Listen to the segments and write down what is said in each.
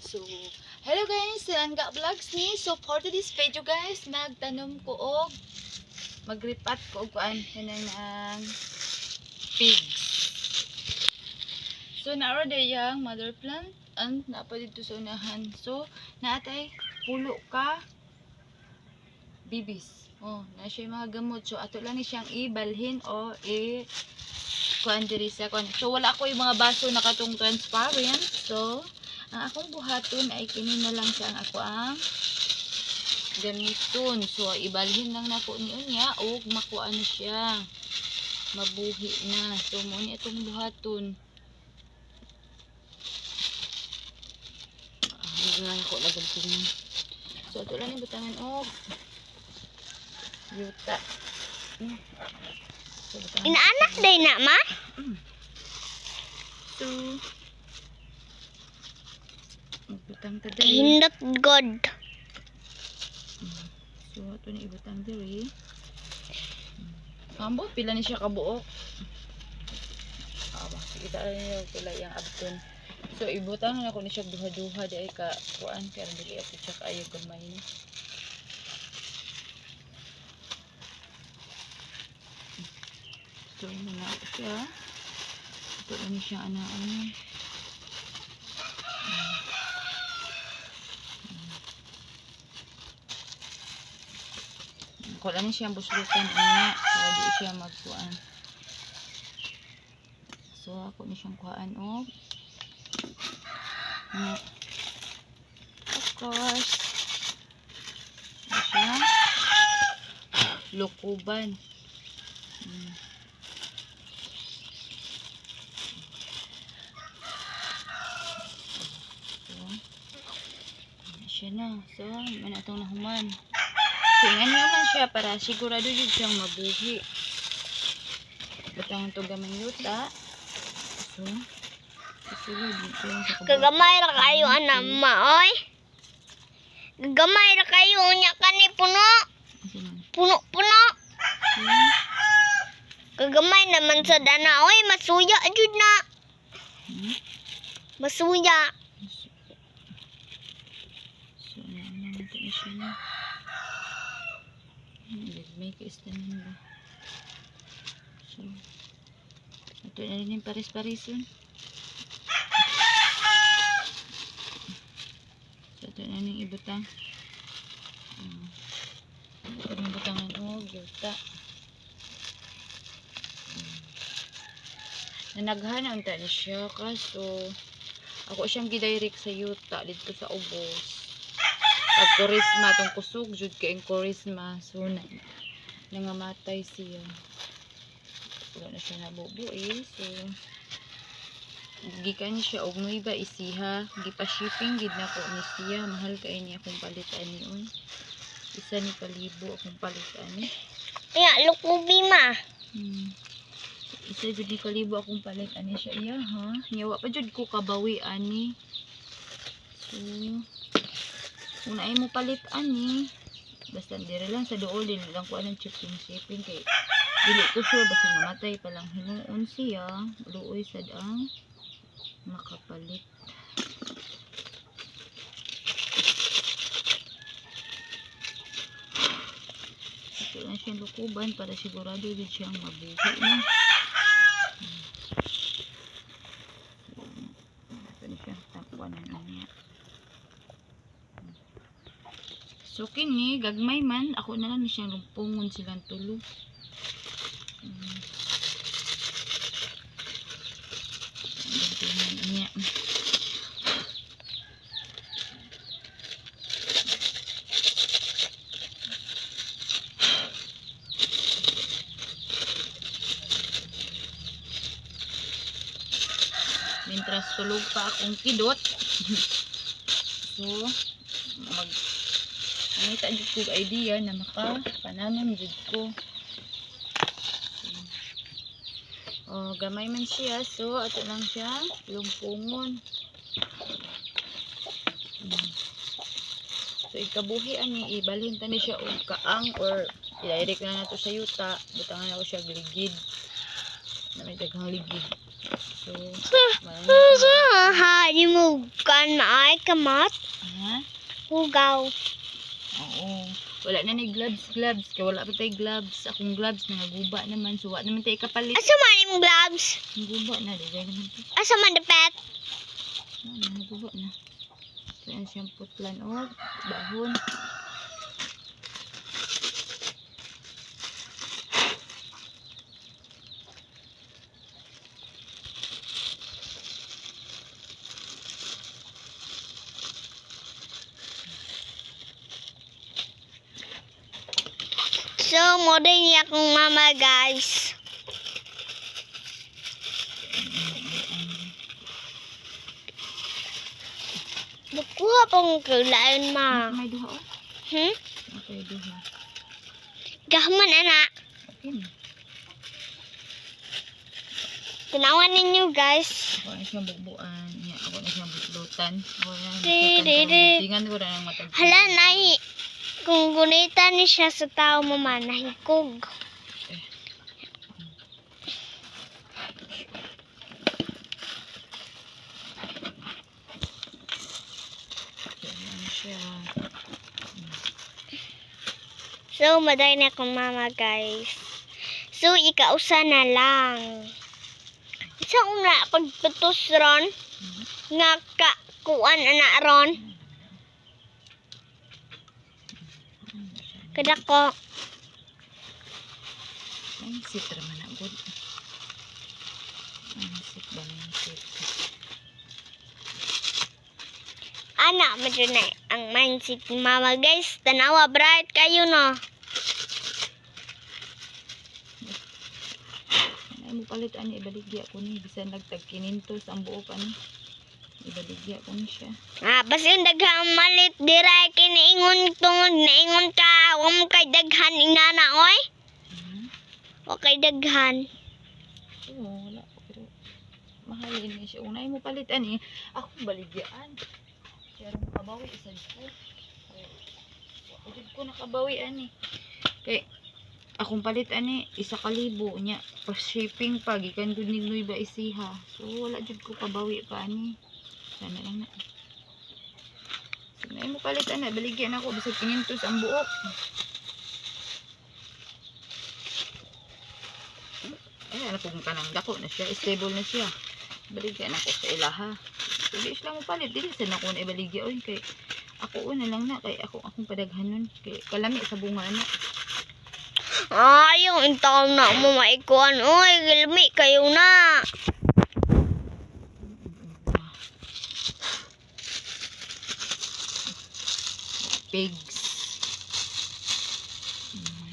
So, hello guys, Langga Vlogs ni. So, for today's video guys, magtanom ko og magripat ko og kuan kanang pigs. So, naaro yung mother plant and napa dito sa unahan. So, naatay pulo ka bibis. Oh, na siya yung mga gamot. So, ato lang ni siyang ibalhin o kuan diri sa kuan. So, wala ko yung mga baso na katong transparent. So, ang akong buhaton ay kini na lang siya ang ako ang gamiton. So, ibalhin lang na ko niya o makuha na siya. Mabuhi na. So, muna itong buhaton. Hindi ko nagagpin. So, ito lang yung butangan o yuta. So, inaanak day na, ma? So, magbutang ta diri. Kahindot god. So, ito na ibutang diri. Ambot, pila ni siya kabuok. Sige, tayo niyo pila yung abton. So, ibutang na ako ni siya duha-duha dahil ka kuan. Kaya dili ako siya kayo gamay ni. So, yun na ako siya. Ito na ni siya ana-ana. Ako lang siya buslutan niya. So, di siya magkuan. So, ako ni siyang kuhaan o. Of course. Ito siya. Lukuban. So, siya na. So, man itong nahuman. So, nga naman siya para sigurado yun siyang mabuhi. Butang ito gamang yuta. So, isulod dito yung sa kabuhi. Kagamay ra kayo, anak ma, oy. Kagamay ra kayo, nya kani puno. Puno-puno. Kagamay naman sa dana, oy. Masuya, jud na. Masuya. So, ano ito na siya na. May kaistanin ba? So, ito na rin yung paris-parisun. So, ito na yung ibutang. Ito na yung ibutang ng yuta. Nanaghanan ta ni siya kaso ako siyang gidirect sa yuta dito sa ubos. Pag kurisma, itong kusog jud kay ang kurisma. So, nangamatay siya. Wala na siya nabubuo So, gikan siya og nuiba isiha. Gipa-shipping gid na ko ni siya. Mahal kay niya akong palitan niyon. Isa ni palibo akong palitan ni. Kaya, lukubi ma. Isa jud ni kalibo akong palitan ni siya. Iya ha. Nyawa pa jud ko kabawi ani. So, kung naay mo palit ani, basta dire lang sa dool din lang ko anong shipping kay dili ko sure basta namatay pa lang hinuon siya luoy sad ang makapalit. Ito lang siyang lukuban para sigurado din siyang mabuhi na. Ito na siyang takwan na niya. So, kini, gagmay man, ako na lang ni siyang lumpungon silang tulo. Niya. Mientras tulog pa akong kidot. So, nakita jud ko idea na makapananom jud ko. Gamay man siya. So, ato lang siya lumpungon. So, ikabuhi ani ibalhin tani siya og kaang or i-direct na nato sa yuta. Butangan ako siya ligid. Na may daghang ligid. So, Ha, di mo kan maay kamot. ha? Hugaw. Oo. Wala na ni gloves. Kaya wala pa tayo gloves. Akong gloves, nangaguba naman. So, wala naman tayo kapalit. Asa man yung gloves? Nanguba na. Dugay naman to. Asa man dapet? Nanguba na. So, yan siyang putlan. Oh, dahon. So, mo din niya akong mama, guys. Nakuha pang kailan, ma. May duha, oh. Hmm? Okay, duha. Gahman, anak. Okay na. Tanawan ninyo, guys. Ako na siyang bubuan. Yeah, ako na siyang butlutan. Ako na Di. Tingnan ko na ng matag. Hala, nahi. Kung gunita ni siya sa tao, mama, nahikog. Yan siya. So, maday na akong mama, guys. So, ikausa na lang. Sa una, pagputos ron, nga ka, kuan ana ron. Kada ko, Mindset naman na good. Mindset ba mindset? ana, medyo na ang mindset ni mama, guys. Tanawa, bright kayo, no? Ay mo palit ani ibaligya ko ni bisan nagtag kinintos ang buok ani. Ibaligya ko ni siya. Basin daghang malit, diray kiniingon tungod, naingon ka, huwag mo kay daghan, inana, oy. Huwag kay daghan. Oo, wala ko pero mahalin ni siya. Unay mo palit ani. Ako baligyaan. Kaya rin makabawi isa ko. Ulit ko nakabawi ani. Kay akong palit ani 1,000 nya pa shipping pa gikan gud ni Nueva Ecija. So wala jud ko kabawi pa ani. Sana lang na. So na mo palit ana baligyan ako bisag 500 ang buok. Ano kung kanang dako na siya, stable na siya. Baligyan ako sa ilaha. So di sila mo palit dili sa nako na ibaligya oy kay ako una lang na kay akong padaghanon kay kalami sa bunga na. Yung intaw na mo maikuan. Uy, gilmi kayo na. Pigs.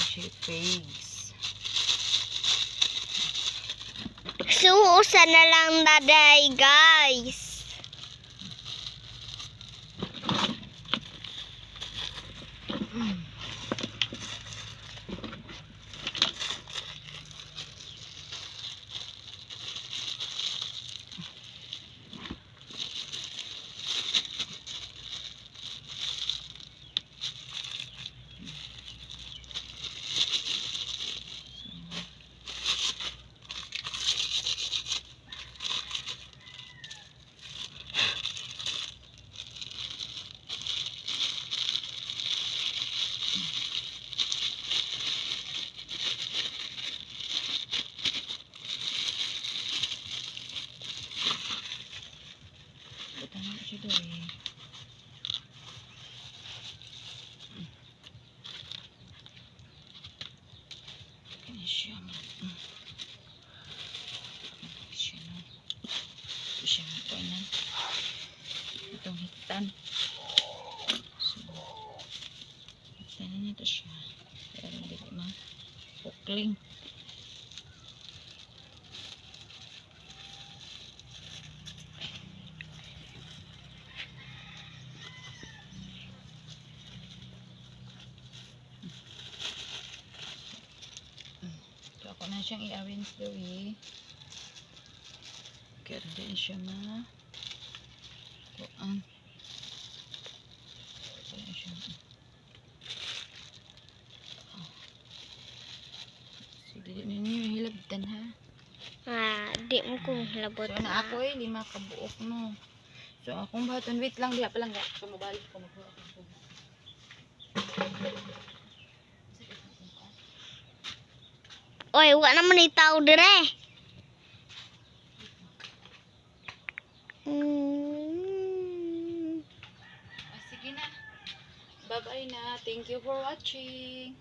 Siya pigs. Suusan na lang daday, guys. Tama siya daw eh. Kaya siya man. Siya na. Siya na pa na. Itong hitan. So, hitan na nito siya. Pero hindi ko na pukling. So, ako na siyang i-arrange daw eh. Kaya rin siya ma kuan. Kaya siya so, dili ninyo hilabtan ha. Di mo ko labot So, na ako 5 ka buok, no. So, akong baton, wait lang, diha pa lang. So, mabalik ko, magbuha ako. Oy, wa naman ni tao dire. Sige na. Bye-bye na. Thank you for watching.